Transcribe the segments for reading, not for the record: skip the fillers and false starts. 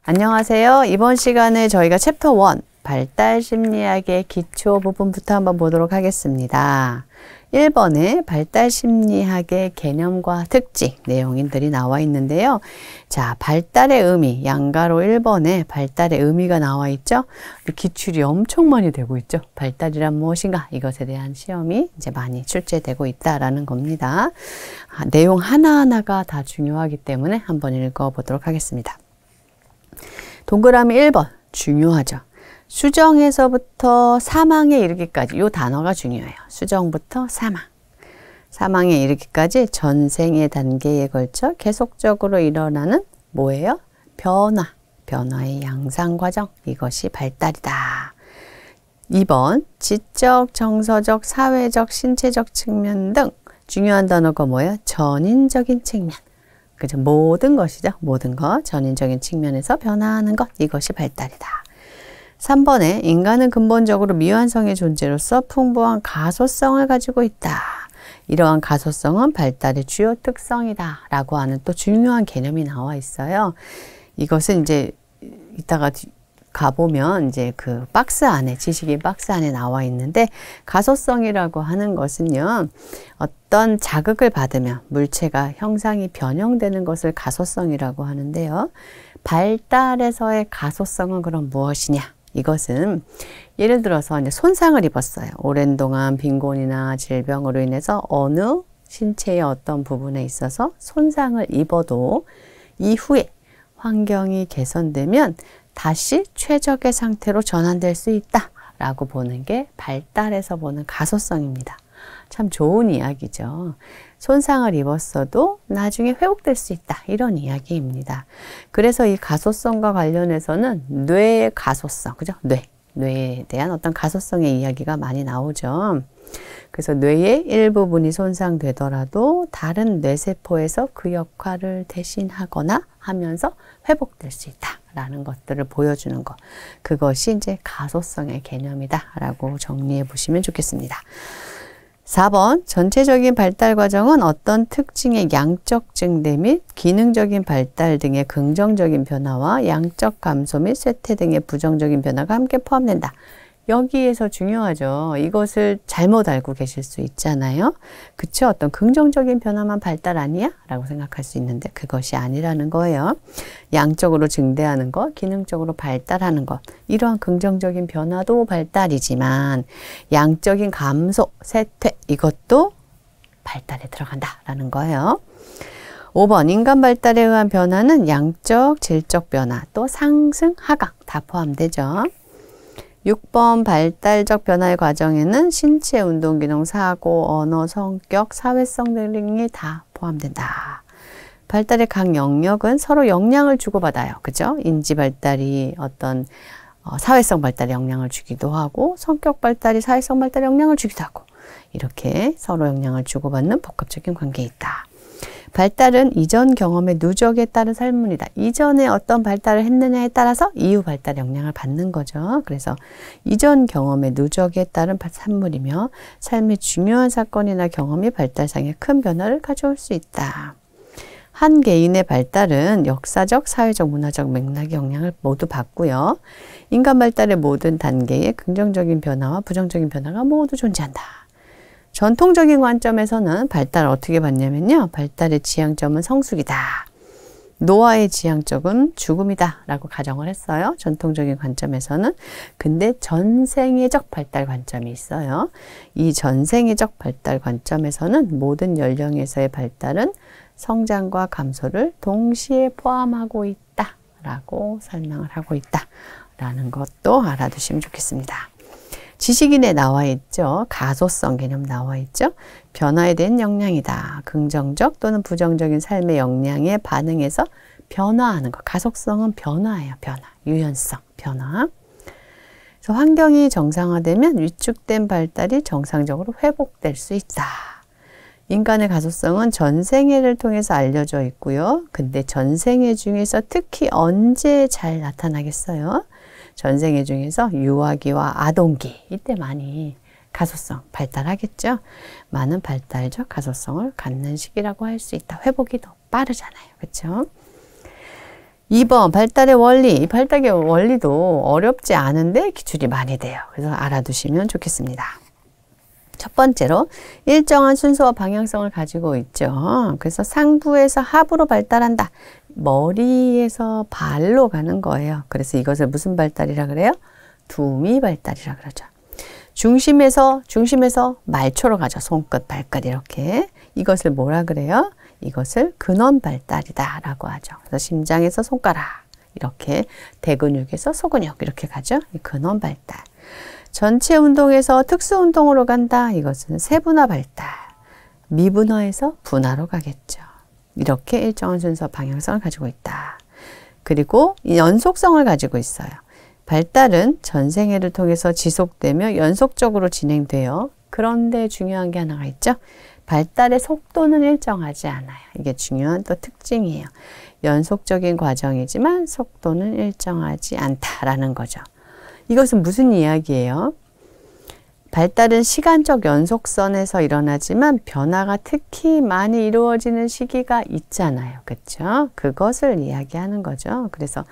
안녕하세요. 이번 시간에 저희가 챕터 1 발달 심리학의 기초 부분부터 한번 보도록 하겠습니다. 1번에 발달 심리학의 개념과 특징 내용들이 나와 있는데요. 자, 발달의 의미, 양가로 1번에 발달의 의미가 나와 있죠. 기출이 엄청 많이 되고 있죠. 발달이란 무엇인가? 이것에 대한 시험이 이제 많이 출제되고 있다라는 겁니다. 내용 하나하나가 다 중요하기 때문에 한번 읽어보도록 하겠습니다. 동그라미 1번 중요하죠. 수정에서부터 사망에 이르기까지 이 단어가 중요해요. 수정부터 사망. 사망에 이르기까지 전생의 단계에 걸쳐 계속적으로 일어나는 뭐예요? 변화. 변화의 양상 과정. 이것이 발달이다. 2번 지적, 정서적, 사회적, 신체적 측면 등 중요한 단어가 뭐예요? 전인적인 측면. 그죠? 모든 것이죠. 모든 것. 전인적인 측면에서 변화하는 것. 이것이 발달이다. 3번에 인간은 근본적으로 미완성의 존재로서 풍부한 가소성을 가지고 있다. 이러한 가소성은 발달의 주요 특성이다. 라고 하는 또 중요한 개념이 나와 있어요. 이것은 이제 이따가 가보면 이제 그 박스 안에, 지식인 박스 안에 나와 있는데, 가소성이라고 하는 것은요, 어떤 자극을 받으면 물체가 형상이 변형되는 것을 가소성이라고 하는데요. 발달에서의 가소성은 그럼 무엇이냐? 이것은 예를 들어서 이제 손상을 입었어요. 오랜 동안 빈곤이나 질병으로 인해서 어느 신체의 어떤 부분에 있어서 손상을 입어도 이후에 환경이 개선되면 다시 최적의 상태로 전환될 수 있다라고 보는 게 발달에서 보는 가소성입니다. 참 좋은 이야기죠. 손상을 입었어도 나중에 회복될 수 있다. 이런 이야기입니다. 그래서 이 가소성과 관련해서는 뇌의 가소성, 그죠? 뇌에 대한 어떤 가소성의 이야기가 많이 나오죠. 그래서 뇌의 일부분이 손상되더라도 다른 뇌세포에서 그 역할을 대신하거나 하면서 회복될 수 있다라는 것들을 보여주는 것. 그것이 이제 가소성의 개념이다라고 정리해 보시면 좋겠습니다. 4번 전체적인 발달 과정은 어떤 특징의 양적 증대 및 기능적인 발달 등의 긍정적인 변화와 양적 감소 및 쇠퇴 등의 부정적인 변화가 함께 포함된다. 여기에서 중요하죠. 이것을 잘못 알고 계실 수 있잖아요. 그쵸? 어떤 긍정적인 변화만 발달 아니야? 라고 생각할 수 있는데 그것이 아니라는 거예요. 양적으로 증대하는 것, 기능적으로 발달하는 것, 이러한 긍정적인 변화도 발달이지만 양적인 감소, 쇠퇴, 이것도 발달에 들어간다라는 거예요. 5번 인간 발달에 의한 변화는 양적, 질적 변화, 또 상승, 하강 다 포함되죠. 6번 발달적 변화의 과정에는 신체, 운동기능, 사고, 언어, 성격, 사회성 등이 다 포함된다. 발달의 각 영역은 서로 영향을 주고받아요. 그죠? 인지 발달이 어떤 사회성 발달에 영향을 주기도 하고 성격 발달이 사회성 발달에 영향을 주기도 하고 이렇게 서로 영향을 주고받는 복합적인 관계에 있다. 발달은 이전 경험의 누적에 따른 산물이다. 이전에 어떤 발달을 했느냐에 따라서 이후 발달에 영향을 받는 거죠. 그래서 이전 경험의 누적에 따른 산물이며 삶의 중요한 사건이나 경험이 발달상에 큰 변화를 가져올 수 있다. 한 개인의 발달은 역사적, 사회적, 문화적 맥락의 영향을 모두 받고요. 인간 발달의 모든 단계에 긍정적인 변화와 부정적인 변화가 모두 존재한다. 전통적인 관점에서는 발달을 어떻게 봤냐면요. 발달의 지향점은 성숙이다. 노화의 지향점은 죽음이다 라고 가정을 했어요. 전통적인 관점에서는. 근데 전생애적 발달 관점이 있어요. 이 전생애적 발달 관점에서는 모든 연령에서의 발달은 성장과 감소를 동시에 포함하고 있다 라고 설명을 하고 있다 라는 것도 알아두시면 좋겠습니다. 지식인에 나와 있죠. 가소성 개념 나와 있죠. 변화에 대한 역량이다. 긍정적 또는 부정적인 삶의 역량에 반응해서 변화하는 것. 가속성은 변화예요. 변화. 유연성, 변화. 그래서 환경이 정상화되면 위축된 발달이 정상적으로 회복될 수 있다. 인간의 가소성은 전생애를 통해서 알려져 있고요. 근데 전생애 중에서 특히 언제 잘 나타나겠어요? 전생애 중에서 유아기와 아동기 이때 많이 가소성 발달하겠죠. 많은 발달적 가소성을 갖는 시기라고 할 수 있다. 회복이 더 빠르잖아요. 그렇죠? 2번 발달의 원리. 이 발달의 원리도 어렵지 않은데 기출이 많이 돼요. 그래서 알아두시면 좋겠습니다. 첫 번째로 일정한 순서와 방향성을 가지고 있죠. 그래서 상부에서 하부로 발달한다. 머리에서 발로 가는 거예요. 그래서 이것을 무슨 발달이라 그래요? 두미 발달이라 그러죠. 중심에서 말초로 가죠. 손끝, 발끝 이렇게. 이것을 뭐라 그래요? 이것을 근원 발달이다 라고 하죠. 그래서 심장에서 손가락 이렇게, 대근육에서 소근육 이렇게 가죠. 이 근원 발달. 전체 운동에서 특수 운동으로 간다. 이것은 세분화 발달. 미분화에서 분화로 가겠죠. 이렇게 일정한 순서 방향성을 가지고 있다. 그리고 연속성을 가지고 있어요. 발달은 전생애를 통해서 지속되며 연속적으로 진행돼요. 그런데 중요한 게 하나가 있죠. 발달의 속도는 일정하지 않아요. 이게 중요한 또 특징이에요. 연속적인 과정이지만 속도는 일정하지 않다라는 거죠. 이것은 무슨 이야기예요? 발달은 시간적 연속선에서 일어나지만 변화가 특히 많이 이루어지는 시기가 있잖아요. 그렇죠? 그것을 이야기하는 거죠. 그래서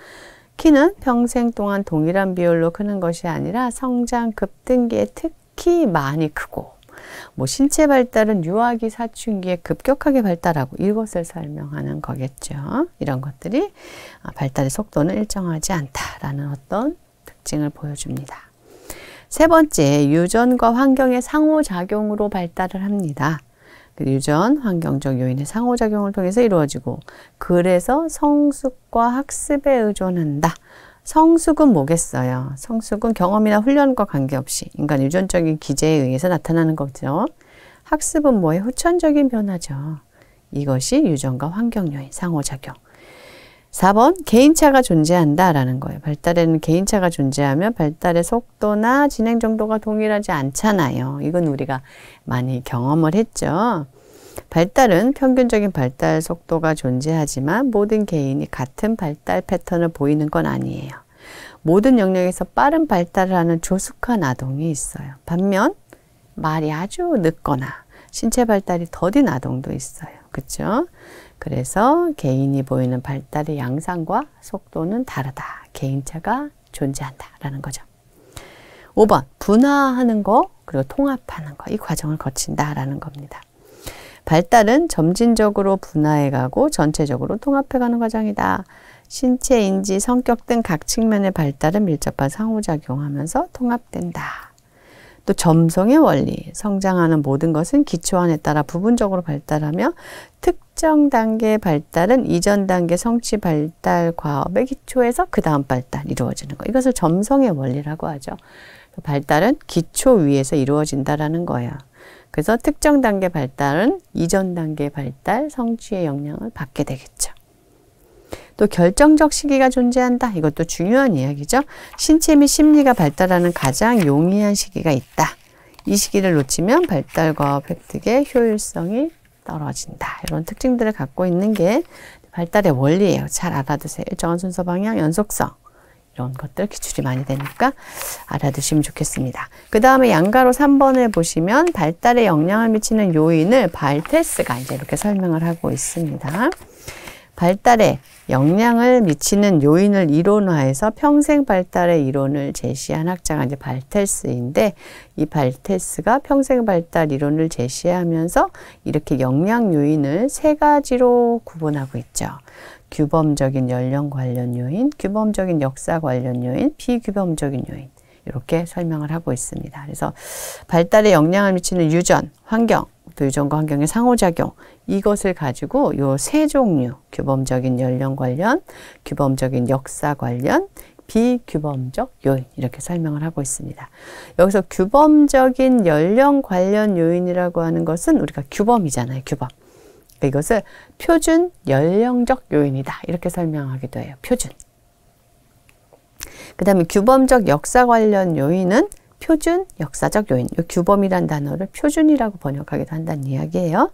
키는 평생 동안 동일한 비율로 크는 것이 아니라 성장 급등기에 특히 많이 크고, 뭐 신체 발달은 유아기 사춘기에 급격하게 발달하고, 이것을 설명하는 거겠죠. 이런 것들이 발달의 속도는 일정하지 않다라는 어떤 특징을 보여줍니다. 세 번째, 유전과 환경의 상호작용으로 발달을 합니다. 유전, 환경적 요인의 상호작용을 통해서 이루어지고, 그래서 성숙과 학습에 의존한다. 성숙은 뭐겠어요? 성숙은 경험이나 훈련과 관계없이 인간 유전적인 기제에 의해서 나타나는 거죠. 학습은 뭐의 후천적인 변화죠. 이것이 유전과 환경 요인, 상호작용. 4번, 개인차가 존재한다라는 거예요. 발달에는 개인차가 존재하면 발달의 속도나 진행 정도가 동일하지 않잖아요. 이건 우리가 많이 경험을 했죠. 발달은 평균적인 발달 속도가 존재하지만 모든 개인이 같은 발달 패턴을 보이는 건 아니에요. 모든 영역에서 빠른 발달을 하는 조숙한 아동이 있어요. 반면 말이 아주 늦거나 신체 발달이 더딘 아동도 있어요. 그렇죠? 그래서 개인이 보이는 발달의 양상과 속도는 다르다. 개인차가 존재한다라는 거죠. 5번, 분화하는 거 그리고 통합하는 거, 이 과정을 거친다라는 겁니다. 발달은 점진적으로 분화해가고 전체적으로 통합해가는 과정이다. 신체, 인지, 성격 등 각 측면의 발달은 밀접한 상호작용하면서 통합된다. 또 점성의 원리, 성장하는 모든 것은 기초 안에 따라 부분적으로 발달하며 특정 단계의 발달은 이전 단계 성취 발달 과업의 기초에서 그 다음 발달 이루어지는 거. 이것을 점성의 원리라고 하죠. 발달은 기초 위에서 이루어진다라는 거예요. 그래서 특정 단계 발달은 이전 단계 발달 성취의 영향을 받게 되겠죠. 또 결정적 시기가 존재한다. 이것도 중요한 이야기죠. 신체 및 심리가 발달하는 가장 용이한 시기가 있다. 이 시기를 놓치면 발달 과업 획득의 효율성이 떨어진다. 이런 특징들을 갖고 있는 게 발달의 원리예요. 잘 알아두세요. 일정한 순서 방향, 연속성. 이런 것들 기출이 많이 되니까 알아두시면 좋겠습니다. 그 다음에 양가로 3번을 보시면 발달에 영향을 미치는 요인을 발테스가 이제 이렇게 설명을 하고 있습니다. 발달에 영향을 미치는 요인을 이론화해서 평생 발달의 이론을 제시한 학자가 이제 발테스인데, 이 발테스가 평생 발달 이론을 제시하면서 이렇게 영향 요인을 세 가지로 구분하고 있죠. 규범적인 연령 관련 요인, 규범적인 역사 관련 요인, 비규범적인 요인, 이렇게 설명을 하고 있습니다. 그래서 발달에 영향을 미치는 유전, 환경, 또 유전과 환경의 상호작용, 이것을 가지고 요 세 종류, 규범적인 연령 관련, 규범적인 역사 관련, 비규범적 요인, 이렇게 설명을 하고 있습니다. 여기서 규범적인 연령 관련 요인이라고 하는 것은 우리가 규범이잖아요. 규범. 이것을 표준 연령적 요인이다. 이렇게 설명하기도 해요. 표준. 그 다음에 규범적 역사 관련 요인은 표준 역사적 요인. 이 규범이란 단어를 표준이라고 번역하기도 한다는 이야기예요.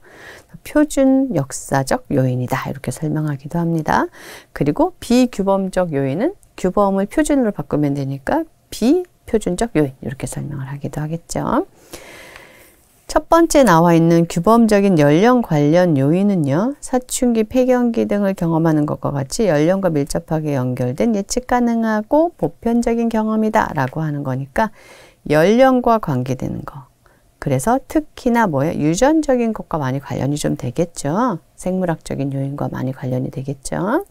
표준 역사적 요인이다. 이렇게 설명하기도 합니다. 그리고 비규범적 요인은 규범을 표준으로 바꾸면 되니까 비표준적 요인. 이렇게 설명을 하기도 하겠죠. 첫 번째 나와 있는 규범적인 연령 관련 요인은요. 사춘기, 폐경기 등을 경험하는 것과 같이 연령과 밀접하게 연결된 예측 가능하고 보편적인 경험이다 라고 하는 거니까 연령과 관계되는 거. 그래서 특히나 뭐예요? 유전적인 것과 많이 관련이 좀 되겠죠. 생물학적인 요인과 많이 관련이 되겠죠.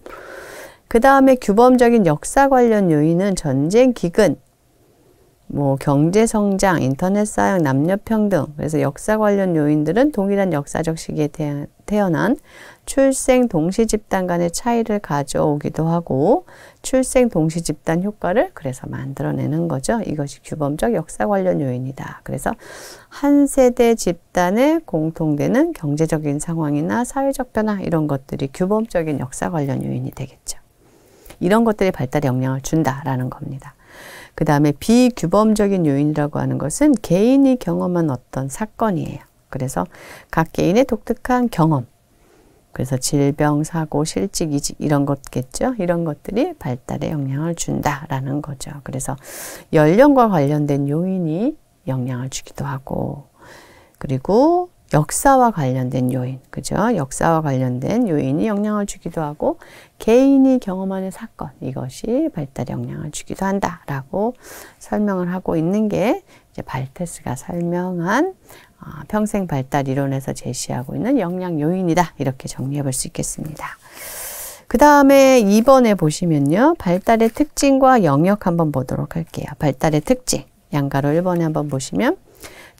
그 다음에 규범적인 역사 관련 요인은 전쟁, 기근, 뭐 경제성장, 인터넷 사용, 남녀평등. 그래서 역사 관련 요인들은 동일한 역사적 시기에 태어난 출생 동시 집단 간의 차이를 가져오기도 하고 출생 동시 집단 효과를 그래서 만들어내는 거죠. 이것이 규범적 역사 관련 요인이다. 그래서 한 세대 집단에 공통되는 경제적인 상황이나 사회적 변화 이런 것들이 규범적인 역사 관련 요인이 되겠죠. 이런 것들이 발달에 영향을 준다라는 겁니다. 그 다음에 비규범적인 요인이라고 하는 것은 개인이 경험한 어떤 사건이에요. 그래서 각 개인의 독특한 경험, 그래서 질병, 사고, 실직, 이직 이런 것겠죠. 이런 것들이 발달에 영향을 준다라는 거죠. 그래서 연령과 관련된 요인이 영향을 주기도 하고 그리고 역사와 관련된 요인, 그죠? 역사와 관련된 요인이 영향을 주기도 하고 개인이 경험하는 사건, 이것이 발달에 영향을 주기도 한다라고 설명을 하고 있는 게 이제 발테스가 설명한 평생 발달 이론에서 제시하고 있는 영향 요인이다. 이렇게 정리해 볼 수 있겠습니다. 그 다음에 2번에 보시면요. 발달의 특징과 영역 한번 보도록 할게요. 발달의 특징, 양가로 1번에 한번 보시면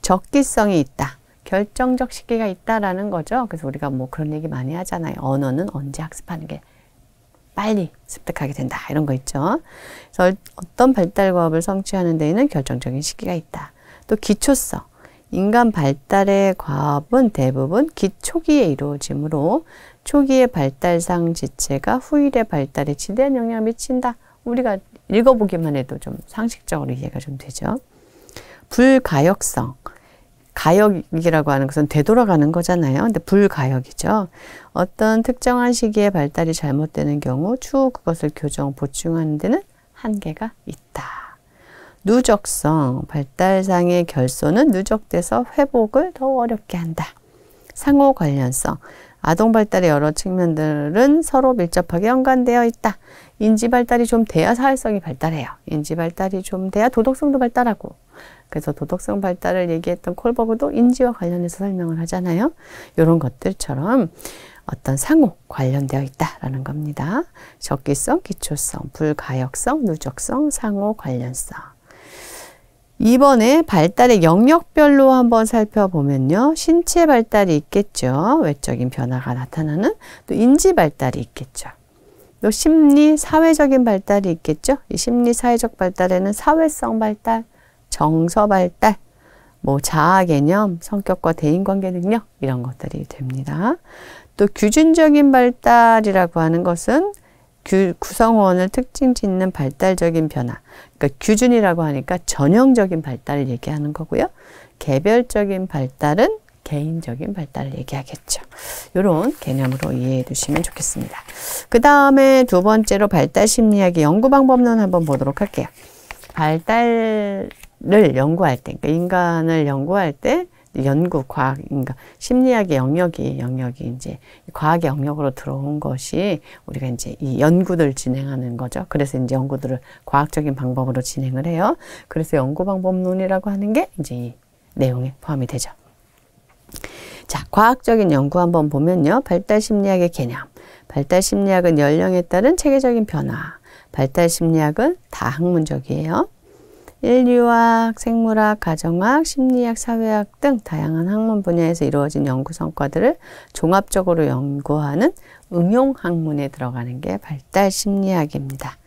적기성이 있다. 결정적 시기가 있다라는 거죠. 그래서 우리가 뭐 그런 얘기 많이 하잖아요. 언어는 언제 학습하는 게 빨리 습득하게 된다. 이런 거 있죠. 그래서 어떤 발달 과업을 성취하는 데에는 결정적인 시기가 있다. 또 기초성. 인간 발달의 과업은 대부분 기초기에 이루어지므로 초기의 발달상 지체가 후일의 발달에 지대한 영향을 미친다. 우리가 읽어보기만 해도 좀 상식적으로 이해가 좀 되죠. 불가역성. 가역이라고 하는 것은 되돌아가는 거잖아요. 근데 불가역이죠. 어떤 특정한 시기에 발달이 잘못되는 경우 추후 그것을 교정, 보충하는 데는 한계가 있다. 누적성, 발달상의 결손은 누적돼서 회복을 더 어렵게 한다. 상호 관련성, 아동 발달의 여러 측면들은 서로 밀접하게 연관되어 있다. 인지 발달이 좀 돼야 사회성이 발달해요. 인지 발달이 좀 돼야 도덕성도 발달하고. 그래서 도덕성 발달을 얘기했던 콜버그도 인지와 관련해서 설명을 하잖아요. 이런 것들처럼 어떤 상호 관련되어 있다라는 겁니다. 적기성, 기초성, 불가역성, 누적성, 상호 관련성. 이번에 발달의 영역별로 한번 살펴보면요. 신체 발달이 있겠죠. 외적인 변화가 나타나는 또 인지 발달이 있겠죠. 또 심리, 사회적인 발달이 있겠죠. 이 심리, 사회적 발달에는 사회성 발달, 정서 발달, 뭐 자아 개념, 성격과 대인관계 능력 이런 것들이 됩니다. 또 규준적인 발달이라고 하는 것은 구성원을 특징 짓는 발달적인 변화. 그러니까 규준이라고 하니까 전형적인 발달을 얘기하는 거고요. 개별적인 발달은 개인적인 발달을 얘기하겠죠. 이런 개념으로 이해해 두시면 좋겠습니다. 그 다음에 두 번째로 발달 심리학의 연구 방법론 한번 보도록 할게요. 발달을 연구할 때, 그러니까 인간을 연구할 때 연구, 과학, 그러니까 심리학의 영역이 이제 과학의 영역으로 들어온 것이 우리가 이제 이 연구를 진행하는 거죠. 그래서 이제 연구들을 과학적인 방법으로 진행을 해요. 그래서 연구 방법론이라고 하는 게 이제 이 내용에 포함이 되죠. 자, 과학적인 연구 한번 보면요. 발달 심리학의 개념. 발달 심리학은 연령에 따른 체계적인 변화. 발달 심리학은 다학문적이에요. 인류학, 생물학, 가정학, 심리학, 사회학 등 다양한 학문 분야에서 이루어진 연구 성과들을 종합적으로 연구하는 응용학문에 들어가는 게 발달 심리학입니다.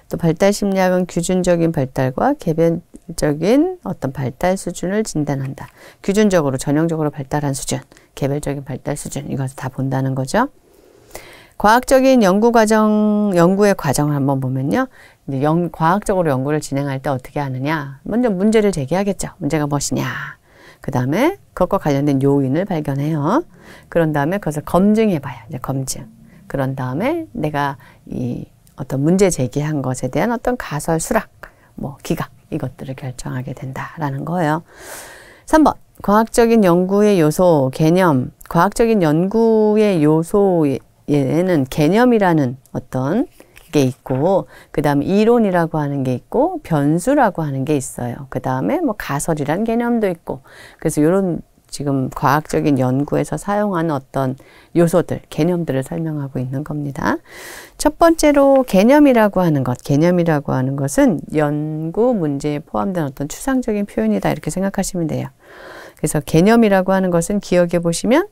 또 발달 심리학은 규준적인 발달과 개별적인 어떤 발달 수준을 진단한다. 규준적으로, 전형적으로 발달한 수준, 개별적인 발달 수준, 이것을 다 본다는 거죠. 과학적인 연구의 과정을 한번 보면요. 이제 과학적으로 연구를 진행할 때 어떻게 하느냐. 먼저 문제를 제기하겠죠. 문제가 무엇이냐. 그 다음에 그것과 관련된 요인을 발견해요. 그런 다음에 그것을 검증해봐요. 이제 검증. 그런 다음에 내가 이 어떤 문제 제기한 것에 대한 어떤 가설, 수락, 뭐 기각 이것들을 결정하게 된다라는 거예요. 3번. 과학적인 연구의 요소, 개념. 과학적인 연구의 요소에는 개념이라는 어떤 게 있고, 그 다음에 이론이라고 하는 게 있고, 변수라고 하는 게 있어요. 그 다음에 뭐 가설이라는 개념도 있고, 그래서 이런 지금 과학적인 연구에서 사용하는 어떤 요소들, 개념들을 설명하고 있는 겁니다. 첫 번째로 개념이라고 하는 것, 개념이라고 하는 것은 연구 문제에 포함된 어떤 추상적인 표현이다 이렇게 생각하시면 돼요. 그래서 개념이라고 하는 것은 기억해 보시면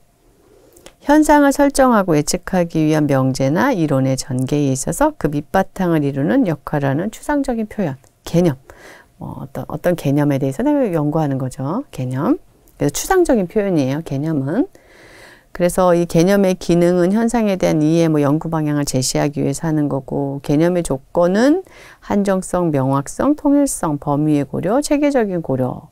현상을 설정하고 예측하기 위한 명제나 이론의 전개에 있어서 그 밑바탕을 이루는 역할을 하는 추상적인 표현, 개념. 어떤 개념에 대해서 내가 연구하는 거죠. 개념. 그래서 추상적인 표현이에요. 개념은. 그래서 이 개념의 기능은 현상에 대한 이해, 연구 방향을 제시하기 위해서 하는 거고, 개념의 조건은 한정성, 명확성, 통일성, 범위의 고려, 체계적인 고려,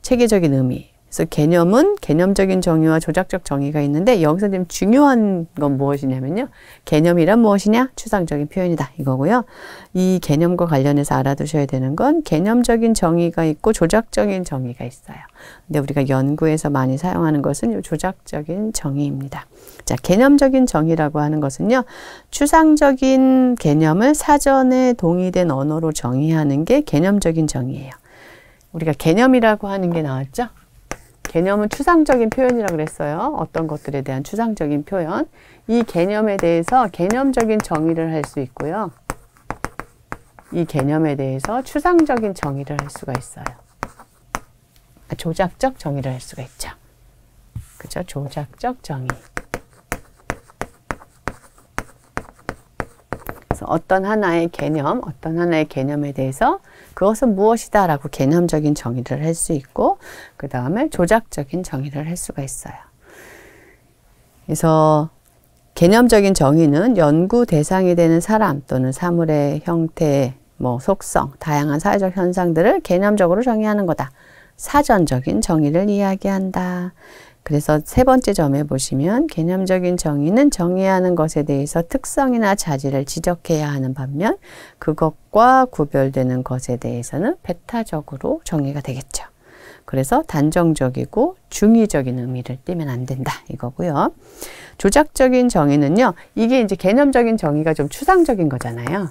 체계적인 의미. 그래서 개념은 개념적인 정의와 조작적 정의가 있는데, 여기서 지금 중요한 건 무엇이냐면요. 개념이란 무엇이냐? 추상적인 표현이다. 이거고요. 이 개념과 관련해서 알아두셔야 되는 건 개념적인 정의가 있고 조작적인 정의가 있어요. 근데 우리가 연구에서 많이 사용하는 것은 이 조작적인 정의입니다. 자, 개념적인 정의라고 하는 것은요. 추상적인 개념을 사전에 동의된 언어로 정의하는 게 개념적인 정의예요. 우리가 개념이라고 하는 게 나왔죠? 개념은 추상적인 표현이라고 그랬어요. 어떤 것들에 대한 추상적인 표현. 이 개념에 대해서 개념적인 정의를 할 수 있고요. 이 개념에 대해서 추상적인 정의를 할 수가 있어요. 조작적 정의를 할 수가 있죠. 그죠? 조작적 정의. 그래서 어떤 하나의 개념, 어떤 하나의 개념에 대해서 그것은 무엇이다 라고 개념적인 정의를 할 수 있고, 그 다음에 조작적인 정의를 할 수가 있어요. 그래서 개념적인 정의는 연구 대상이 되는 사람 또는 사물의 형태, 속성, 다양한 사회적 현상들을 개념적으로 정의하는 거다. 사전적인 정의를 이야기한다. 그래서 세 번째 점에 보시면 개념적인 정의는 정의하는 것에 대해서 특성이나 자질을 지적해야 하는 반면 그것과 구별되는 것에 대해서는 배타적으로 정의가 되겠죠. 그래서 단정적이고 중의적인 의미를 띠면 안 된다 이거고요. 조작적인 정의는요. 이게 이제 개념적인 정의가 좀 추상적인 거잖아요.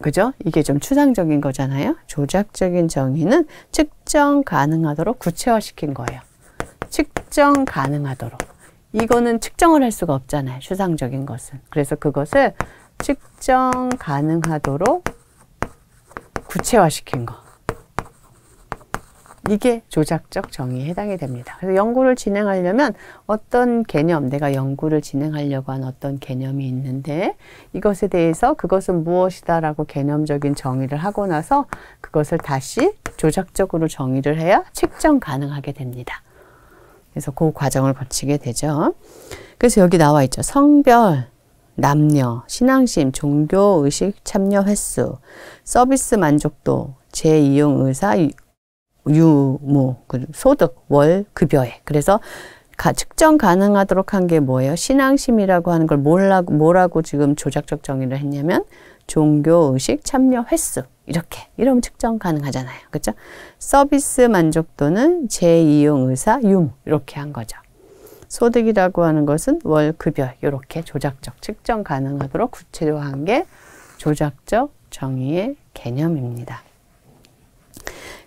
그죠? 이게 좀 추상적인 거잖아요. 조작적인 정의는 측정 가능하도록 구체화시킨 거예요. 측정 가능하도록. 이거는 측정을 할 수가 없잖아요. 추상적인 것은. 그래서 그것을 측정 가능하도록 구체화시킨 거. 이게 조작적 정의에 해당이 됩니다. 그래서 연구를 진행하려면 어떤 개념, 내가 연구를 진행하려고 하는 어떤 개념이 있는데 이것에 대해서 그것은 무엇이다 라고 개념적인 정의를 하고 나서 그것을 다시 조작적으로 정의를 해야 측정 가능하게 됩니다. 그래서 그 과정을 거치게 되죠. 그래서 여기 나와 있죠. 성별, 남녀, 신앙심, 종교, 의식, 참여 횟수, 서비스 만족도, 재이용 의사, 유무, 소득, 월, 급여에. 그래서 측정 가능하도록 한 게 뭐예요? 신앙심이라고 하는 걸 뭐라고 지금 조작적 정의를 했냐면 종교, 의식, 참여 횟수. 이러면 측정 가능하잖아요. 그렇죠? 서비스 만족도는 재이용 의사, 유무. 이렇게 한 거죠. 소득이라고 하는 것은 월, 급여. 이렇게 조작적, 측정 가능하도록 구체화한 게 조작적 정의의 개념입니다.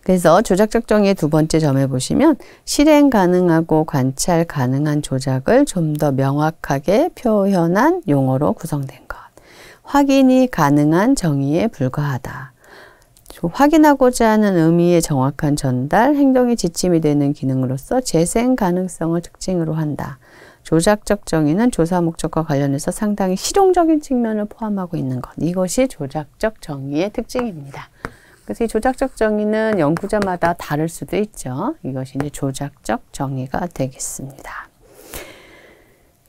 그래서 조작적 정의의 두 번째 점에 보시면 실행 가능하고 관찰 가능한 조작을 좀 더 명확하게 표현한 용어로 구성된 것. 확인이 가능한 정의에 불과하다. 확인하고자 하는 의미의 정확한 전달, 행동의 지침이 되는 기능으로서 재생 가능성을 특징으로 한다. 조작적 정의는 조사 목적과 관련해서 상당히 실용적인 측면을 포함하고 있는 것. 이것이 조작적 정의의 특징입니다. 그래서 이 조작적 정의는 연구자마다 다를 수도 있죠. 이것이 이제 조작적 정의가 되겠습니다.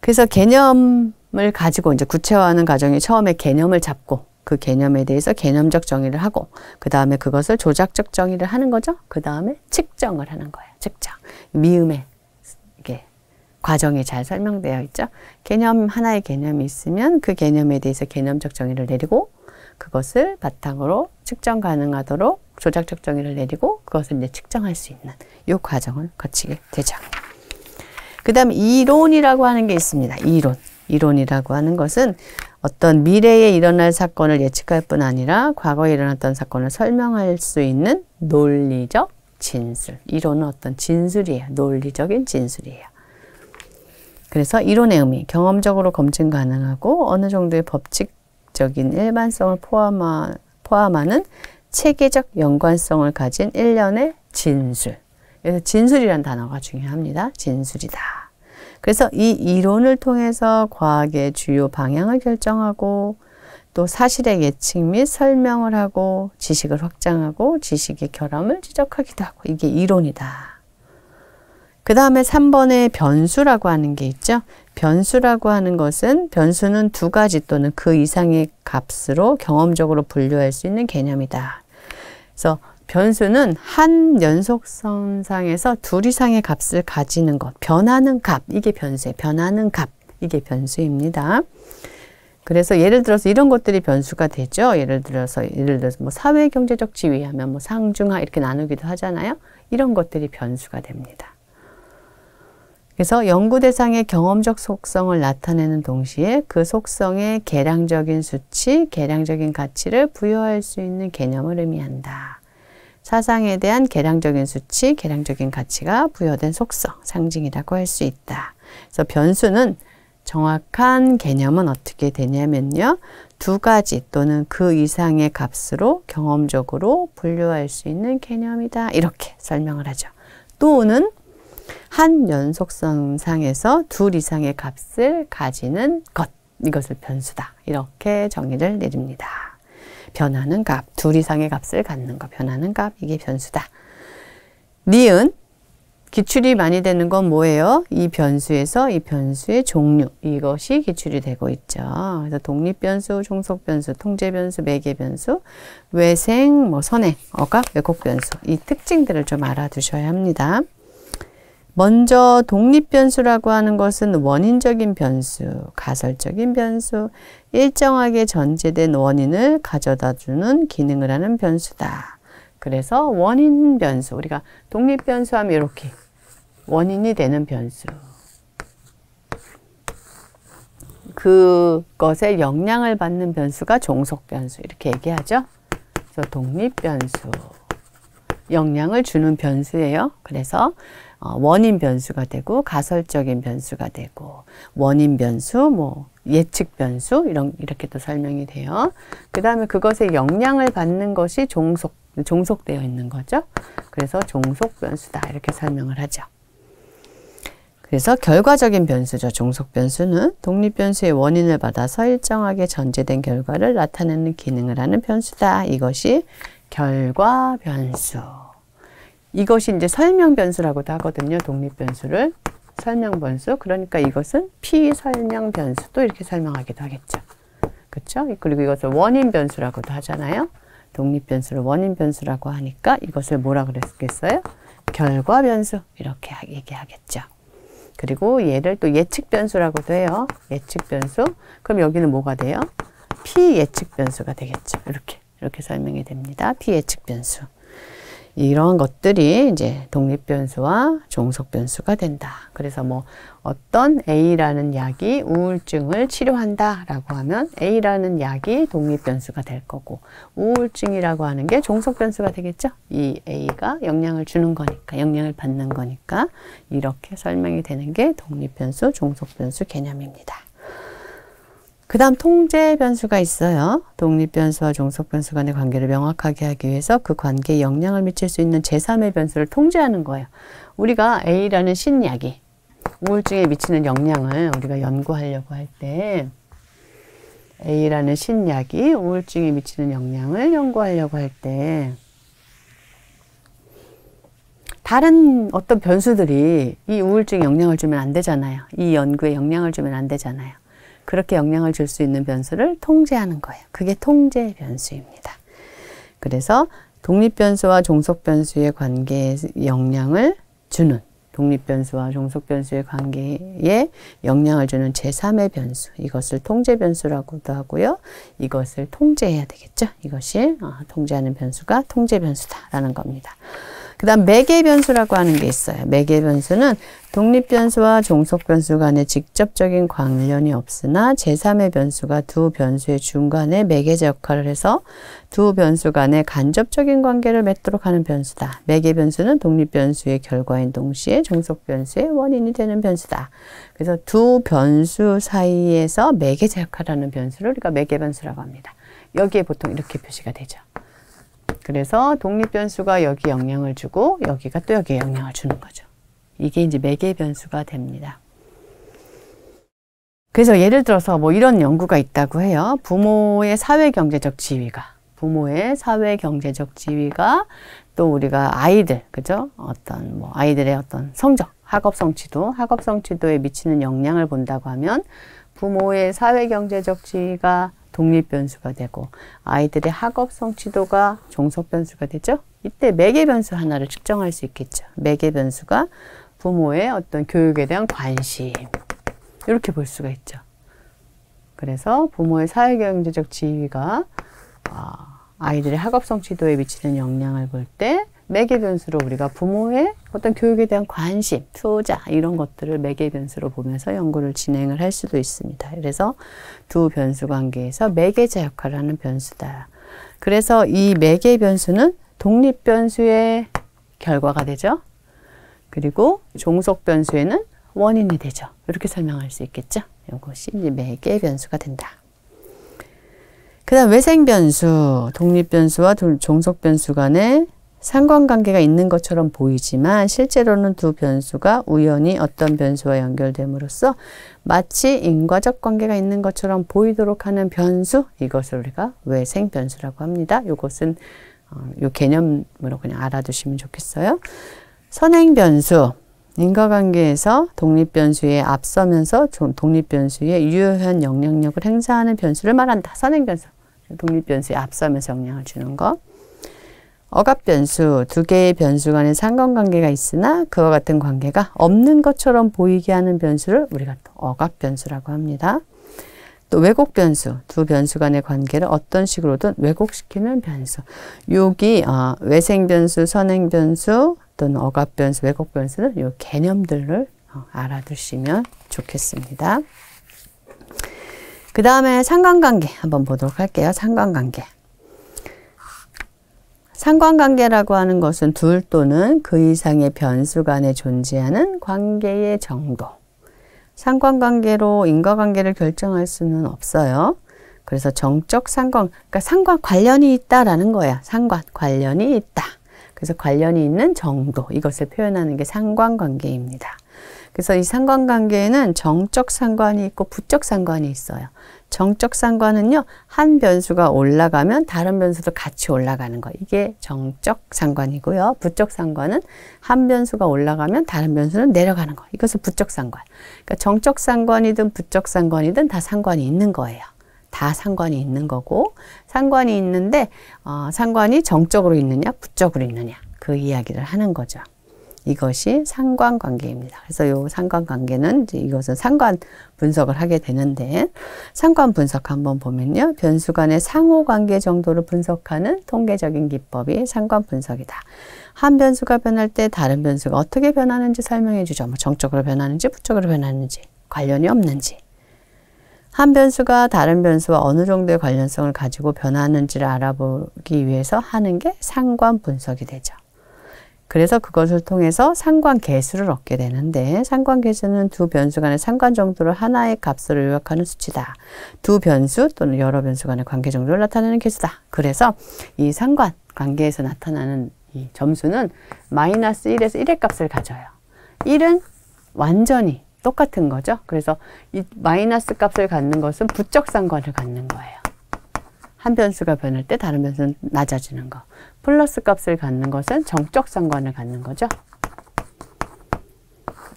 그래서 개념을 가지고 이제 구체화하는 과정이 처음에 개념을 잡고 그 개념에 대해서 개념적 정의를 하고 그 다음에 그것을 조작적 정의를 하는 거죠. 그 다음에 측정을 하는 거예요. 측정. 미음의 이게 과정이 잘 설명되어 있죠. 하나의 개념이 있으면 그 개념에 대해서 개념적 정의를 내리고 그것을 바탕으로 측정 가능하도록 조작적 정의를 내리고 그것을 이제 측정할 수 있는 이 과정을 거치게 되죠. 그 다음 이론이라고 하는 게 있습니다. 이론이라고 하는 것은 어떤 미래에 일어날 사건을 예측할 뿐 아니라 과거에 일어났던 사건을 설명할 수 있는 논리적 진술. 이론은 어떤 진술이에요. 논리적인 진술이에요. 그래서 이론의 의미, 경험적으로 검증 가능하고 어느 정도의 법칙적인 일반성을 포함하는 체계적 연관성을 가진 일련의 진술. 그래서 진술이라는 단어가 중요합니다. 진술이다. 그래서 이 이론을 통해서 과학의 주요 방향을 결정하고 또 사실의 예측 및 설명을 하고 지식을 확장하고 지식의 결함을 지적하기도 하고 이게 이론이다. 그 다음에 3번에 변수라고 하는 게 있죠. 변수라고 하는 것은 변수는 두 가지 또는 그 이상의 값으로 경험적으로 분류할 수 있는 개념이다. 그래서 변수는 한 연속선상에서 둘 이상의 값을 가지는 것, 변하는 값, 이게 변수예요. 변하는 값, 이게 변수입니다. 그래서 예를 들어서 이런 것들이 변수가 되죠. 예를 들어서 뭐 사회 경제적 지위하면 뭐 상중하 이렇게 나누기도 하잖아요. 이런 것들이 변수가 됩니다. 그래서 연구 대상의 경험적 속성을 나타내는 동시에 그 속성에 계량적인 수치, 계량적인 가치를 부여할 수 있는 개념을 의미한다. 사상에 대한 계량적인 수치, 계량적인 가치가 부여된 속성, 상징이라고 할 수 있다. 그래서 변수는 정확한 개념은 어떻게 되냐면요. 두 가지 또는 그 이상의 값으로 경험적으로 분류할 수 있는 개념이다. 이렇게 설명을 하죠. 또는 한 연속선상에서 둘 이상의 값을 가지는 것. 이것을 변수다. 이렇게 정의를 내립니다. 변하는 값, 둘 이상의 값을 갖는 것, 변하는 값, 이게 변수다. 니은, 기출이 많이 되는 건 뭐예요? 이 변수에서 이 변수의 종류, 이것이 기출이 되고 있죠. 그래서 독립변수, 종속변수, 통제변수, 매개변수, 외생, 선행, 억압, 왜곡변수, 이 특징들을 좀 알아두셔야 합니다. 먼저 독립변수라고 하는 것은 원인적인 변수, 가설적인 변수, 일정하게 전제된 원인을 가져다주는 기능을 하는 변수다. 그래서 원인 변수, 우리가 독립변수 하면 이렇게 원인이 되는 변수. 그것에 영향을 받는 변수가 종속변수 이렇게 얘기하죠. 그래서 독립변수, 영향을 주는 변수예요. 그래서 원인 변수가 되고 가설적인 변수가 되고 원인 변수, 예측 변수 이렇게 또 설명이 돼요. 그 다음에 그것에 영향을 받는 것이 종속되어 있는 거죠. 그래서 종속 변수다 이렇게 설명을 하죠. 그래서 결과적인 변수죠. 종속 변수는 독립 변수의 원인을 받아서 일정하게 전제된 결과를 나타내는 기능을 하는 변수다. 이것이 결과 변수. 이것이 이제 설명 변수라고도 하거든요. 독립 변수를 설명 변수. 그러니까 이것은 피설명 변수도 이렇게 설명하기도 하겠죠. 그렇죠? 그리고 이것을 원인 변수라고도 하잖아요. 독립 변수를 원인 변수라고 하니까 이것을 뭐라 그랬겠어요? 결과 변수 이렇게 얘기하겠죠. 그리고 얘를 또 예측 변수라고도 해요. 예측 변수. 그럼 여기는 뭐가 돼요? 피예측 변수가 되겠죠. 이렇게 설명이 됩니다. 피예측 변수. 이런 것들이 이제 독립 변수와 종속 변수가 된다. 그래서 어떤 A라는 약이 우울증을 치료한다 라고 하면 A라는 약이 독립 변수가 될 거고 우울증이라고 하는 게 종속 변수가 되겠죠. 이 A가 영향을 주는 거니까, 영향을 받는 거니까 이렇게 설명이 되는 게 독립 변수, 종속 변수 개념입니다. 그 다음 통제 변수가 있어요. 독립 변수와 종속 변수 간의 관계를 명확하게 하기 위해서 그 관계에 영향을 미칠 수 있는 제3의 변수를 통제하는 거예요. 우리가 A라는 신약이 우울증에 미치는 영향을 우리가 연구하려고 할 때 A라는 신약이 우울증에 미치는 영향을 연구하려고 할 때 다른 어떤 변수들이 이 우울증에 영향을 주면 안 되잖아요. 이 연구에 영향을 주면 안 되잖아요. 그렇게 영향을 줄 수 있는 변수를 통제하는 거예요. 그게 통제 변수입니다. 그래서 독립 변수와 종속 변수의 관계에 영향을 주는 독립변수와 종속변수의 관계에 영향을 주는 제3의 변수, 이것을 통제변수라고도 하고요. 이것을 통제해야 되겠죠. 이것이 통제하는 변수가 통제변수다라는 겁니다. 그 다음 매개변수라고 하는 게 있어요. 매개변수는 독립변수와 종속변수 간에 직접적인 관련이 없으나 제3의 변수가 두 변수의 중간에 매개자 역할을 해서 두 변수 간에 간접적인 관계를 맺도록 하는 변수다. 매개변수는 독립변수의 결과인 동시에 종속변수의 원인이 되는 변수다. 그래서 두 변수 사이에서 매개자 역할을 하는 변수를 우리가 매개변수라고 합니다. 여기에 보통 이렇게 표시가 되죠. 그래서 독립변수가 여기 영향을 주고 여기가 또 여기에 영향을 주는 거죠. 이게 이제 매개변수가 됩니다. 그래서 예를 들어서 뭐 이런 연구가 있다고 해요. 부모의 사회경제적 지위가 또 우리가 아이들, 그죠? 어떤 뭐 아이들의 어떤 성적, 학업 성취도에 미치는 영향을 본다고 하면 부모의 사회경제적 지위가 독립변수가 되고 아이들의 학업 성취도가 종속변수가 되죠. 이때 매개변수 하나를 측정할 수 있겠죠. 매개변수가 부모의 어떤 교육에 대한 관심, 이렇게 볼 수가 있죠. 그래서 부모의 사회경제적 지위가 아이들의 학업 성취도에 미치는 영향을 볼 때 매개변수로 우리가 부모의 어떤 교육에 대한 관심, 투자 이런 것들을 매개변수로 보면서 연구를 진행을 할 수도 있습니다. 그래서 두 변수 관계에서 매개자 역할을 하는 변수다. 그래서 이 매개변수는 독립변수의 결과가 되죠. 그리고 종속변수에는 원인이 되죠. 이렇게 설명할 수 있겠죠. 이것이 이제 매개변수가 된다. 그 다음 외생변수, 독립변수와 종속변수 간에 상관관계가 있는 것처럼 보이지만 실제로는 두 변수가 우연히 어떤 변수와 연결됨으로써 마치 인과적 관계가 있는 것처럼 보이도록 하는 변수, 이것을 우리가 외생변수라고 합니다. 이것은 이 개념으로 그냥 알아두시면 좋겠어요. 선행변수, 인과관계에서 독립변수에 앞서면서 독립변수에 유효한 영향력을 행사하는 변수를 말한다. 선행변수, 독립변수에 앞서면서 영향을 주는 것. 억압변수, 두 개의 변수 간의 상관관계가 있으나 그와 같은 관계가 없는 것처럼 보이게 하는 변수를 우리가 또 억압변수라고 합니다. 또 왜곡변수, 두 변수 간의 관계를 어떤 식으로든 왜곡시키는 변수. 여기 외생변수, 선행변수 또는 억압변수, 왜곡변수는 이 개념들을 알아두시면 좋겠습니다. 그 다음에 상관관계 한번 보도록 할게요. 상관관계. 상관관계라고 하는 것은 둘 또는 그 이상의 변수 간에 존재하는 관계의 정도. 상관관계로 인과관계를 결정할 수는 없어요. 그래서 정적 상관, 그러니까 상관 관련이 있다라는 거야. 상관 관련이 있다. 그래서 관련이 있는 정도, 이것을 표현하는 게 상관관계입니다. 그래서 이 상관관계에는 정적 상관이 있고 부적 상관이 있어요. 정적 상관은요, 한 변수가 올라가면 다른 변수도 같이 올라가는 거. 이게 정적 상관이고요. 부적 상관은 한 변수가 올라가면 다른 변수는 내려가는 거. 이것을 부적 상관. 그러니까 정적 상관이든 부적 상관이든 다 상관이 있는 거예요. 다 상관이 있는 거고, 상관이 있는데 상관이 정적으로 있느냐, 부적으로 있느냐, 그 이야기를 하는 거죠. 이것이 상관관계입니다. 그래서 이 상관관계는 이제 이것은 상관 분석을 하게 되는데, 상관 분석 한번 보면요, 변수 간의 상호관계 정도를 분석하는 통계적인 기법이 상관 분석이다. 한 변수가 변할 때 다른 변수가 어떻게 변하는지 설명해 주죠. 뭐 정적으로 변하는지 부적으로 변하는지, 관련이 없는지. 한 변수가 다른 변수와 어느 정도의 관련성을 가지고 변하는지를 알아보기 위해서 하는 게 상관 분석이 되죠. 그래서 그것을 통해서 상관계수를 얻게 되는데, 상관계수는 두 변수 간의 상관 정도를 하나의 값으로 요약하는 수치다. 두 변수 또는 여러 변수 간의 관계 정도를 나타내는 계수다. 그래서 이 상관관계에서 나타나는 이 점수는 마이너스 1에서 1의 값을 가져요. 1은 완전히 똑같은 거죠. 그래서 이 마이너스 값을 갖는 것은 부적 상관을 갖는 거예요. 한 변수가 변할 때 다른 변수는 낮아지는 거. 플러스 값을 갖는 것은 정적 상관을 갖는 거죠.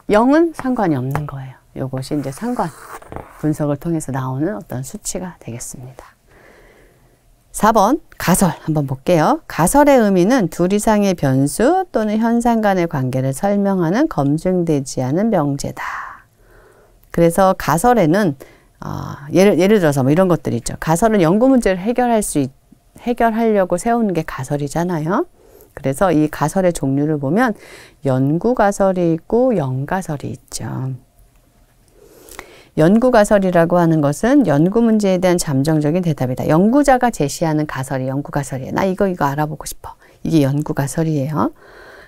0은 상관이 없는 거예요. 이것이 이제 상관 분석을 통해서 나오는 어떤 수치가 되겠습니다. 4번 가설 한번 볼게요. 가설의 의미는 둘 이상의 변수 또는 현상 간의 관계를 설명하는 검증되지 않은 명제다. 그래서 가설에는 예를 들어서 뭐 이런 것들이 있죠. 가설은 연구 문제를 해결하려고 세우는 게 가설이잖아요. 그래서 이 가설의 종류를 보면 연구 가설이 있고 연가설이 있죠. 연구 가설이라고 하는 것은 연구 문제에 대한 잠정적인 대답이다. 연구자가 제시하는 가설이 연구 가설이에요. 나 이거 알아보고 싶어. 이게 연구 가설이에요.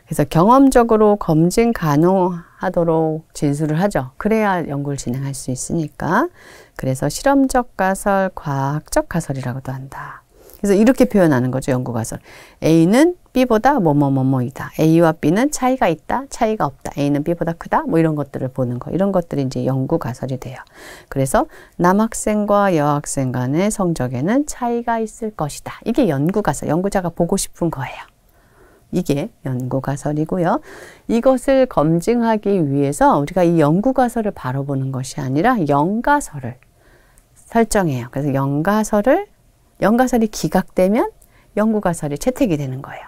그래서 경험적으로 검증 가능하도록 진술을 하죠. 그래야 연구를 진행할 수 있으니까. 그래서 실험적 가설, 과학적 가설이라고도 한다. 그래서 이렇게 표현하는 거죠. 연구 가설. A는 B보다 뭐뭐뭐뭐이다. A와 B는 차이가 있다. 차이가 없다. A는 B보다 크다. 뭐 이런 것들을 보는 거. 이런 것들이 이제 연구 가설이 돼요. 그래서 남학생과 여학생 간의 성적에는 차이가 있을 것이다. 이게 연구 가설. 연구자가 보고 싶은 거예요. 이게 연구 가설이고요. 이것을 검증하기 위해서 우리가 이 연구 가설을 바로 보는 것이 아니라 연가설을 설정해요. 그래서 연가설이 기각되면 연구가설이 채택이 되는 거예요.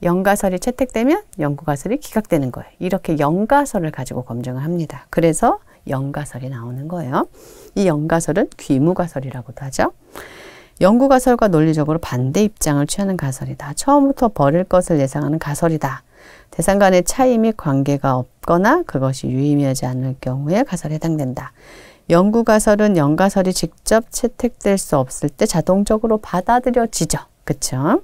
연가설이 채택되면 연구가설이 기각되는 거예요. 이렇게 연가설을 가지고 검증을 합니다. 그래서 연가설이 나오는 거예요. 이 연가설은 귀무가설이라고도 하죠. 연구가설과 논리적으로 반대 입장을 취하는 가설이다. 처음부터 버릴 것을 예상하는 가설이다. 대상 간의 차이 및 관계가 없거나 그것이 유의미하지 않을 경우에 가설에 해당된다. 연구가설은 연가설이 직접 채택될 수 없을 때 자동적으로 받아들여지죠. 그쵸?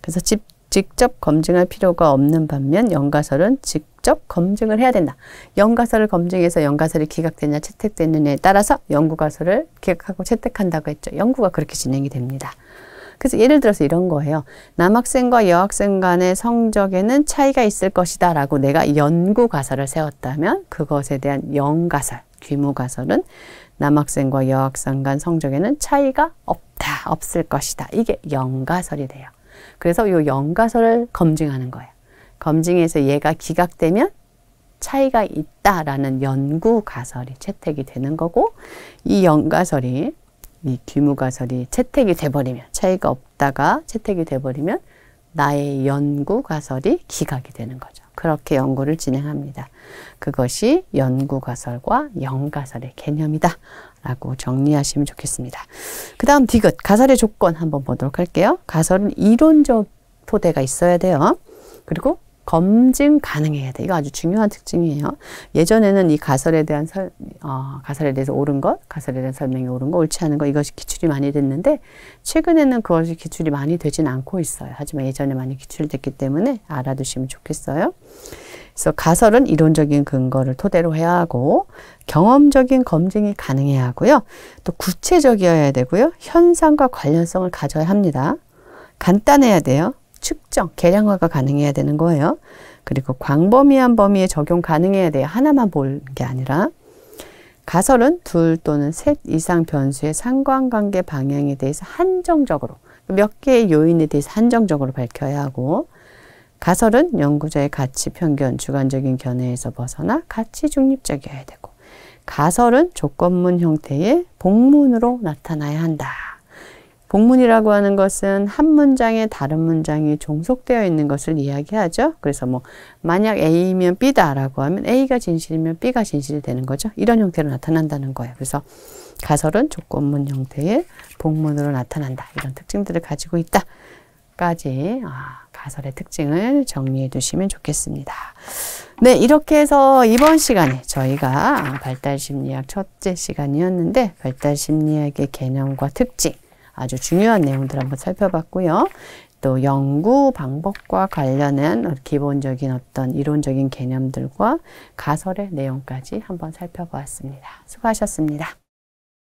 그래서 직접 검증할 필요가 없는 반면 연가설은 직접 검증을 해야 된다. 연가설을 검증해서 연가설이 기각되냐 채택되느냐에 따라서 연구가설을 기각하고 채택한다고 했죠. 연구가 그렇게 진행이 됩니다. 그래서 예를 들어서 이런 거예요. 남학생과 여학생 간의 성적에는 차이가 있을 것이다 라고 내가 연구가설을 세웠다면 그것에 대한 연가설, 귀무가설은 남학생과 여학생 간 성적에는 차이가 없을 것이다. 이게 연가설이 돼요. 그래서 이 연가설을 검증하는 거예요. 검증해서 얘가 기각되면 차이가 있다라는 연구가설이 채택이 되는 거고, 이 연가설이, 이 귀무가설이 채택이 돼버리면, 차이가 없다가 채택이 돼버리면 나의 연구가설이 기각이 되는 거죠. 그렇게 연구를 진행합니다. 그것이 연구가설과 연가설의 개념이다 라고 정리하시면 좋겠습니다. 그 다음 디귿, 가설의 조건 한번 보도록 할게요. 가설은 이론적 토대가 있어야 돼요. 그리고 검증 가능해야 돼. 이거 아주 중요한 특징이에요. 예전에는 이 가설에 대해서 옳은 것, 가설에 대한 설명이 옳은 것, 옳지 않은 것, 이것이 기출이 많이 됐는데 최근에는 그것이 기출이 많이 되진 않고 있어요. 하지만 예전에 많이 기출됐기 때문에 알아두시면 좋겠어요. 그래서 가설은 이론적인 근거를 토대로 해야 하고 경험적인 검증이 가능해야 하고요. 또 구체적이어야 되고요. 현상과 관련성을 가져야 합니다. 간단해야 돼요. 측정, 계량화가 가능해야 되는 거예요. 그리고 광범위한 범위에 적용 가능해야 돼요. 하나만 볼 게 아니라. 가설은 둘 또는 셋 이상 변수의 상관관계 방향에 대해서 한정적으로, 몇 개의 요인에 대해서 한정적으로 밝혀야 하고, 가설은 연구자의 가치, 편견, 주관적인 견해에서 벗어나 가치 중립적이어야 되고, 가설은 조건문 형태의 복문으로 나타나야 한다. 복문이라고 하는 것은 한 문장에 다른 문장이 종속되어 있는 것을 이야기하죠. 그래서 뭐 만약 A면 B다라고 하면 A가 진실이면 B가 진실이 되는 거죠. 이런 형태로 나타난다는 거예요. 그래서 가설은 조건문 형태의 복문으로 나타난다. 이런 특징들을 가지고 있다까지 가설의 특징을 정리해 두시면 좋겠습니다. 네, 이렇게 해서 이번 시간에 저희가 발달심리학 첫째 시간이었는데 발달심리학의 개념과 특징, 아주 중요한 내용들 한번 살펴봤고요. 또 연구 방법과 관련한 기본적인 어떤 이론적인 개념들과 가설의 내용까지 한번 살펴보았습니다. 수고하셨습니다.